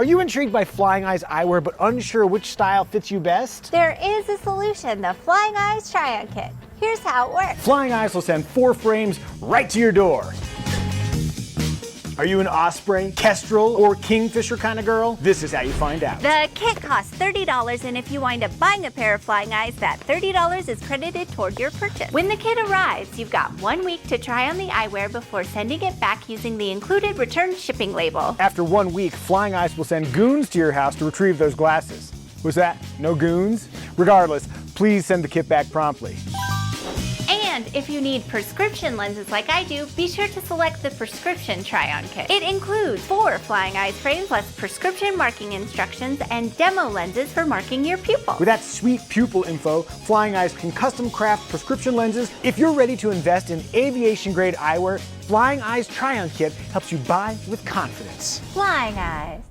Are you intrigued by Flying Eyes eyewear but unsure which style fits you best? There is a solution, the Flying Eyes Try-On Kit. Here's how it works. Flying Eyes will send 4 frames right to your door. Are you an Osprey, Kestrel, or Kingfisher kind of girl? This is how you find out. The kit costs $30, and if you wind up buying a pair of Flying Eyes, that $30 is credited toward your purchase. When the kit arrives, you've got 1 week to try on the eyewear before sending it back using the included return shipping label. After 1 week, Flying Eyes will send Goons to your house to retrieve those glasses. Was that no goons? Regardless, please send the kit back promptly. And if you need prescription lenses like I do, be sure to select the Prescription Try-On Kit. It includes 4 Flying Eyes frames plus prescription marking instructions and demo lenses for marking your pupil. With that sweet pupil info, Flying Eyes can custom craft prescription lenses. If you're ready to invest in aviation-grade eyewear, Flying Eyes Try-On Kit helps you buy with confidence. Flying Eyes.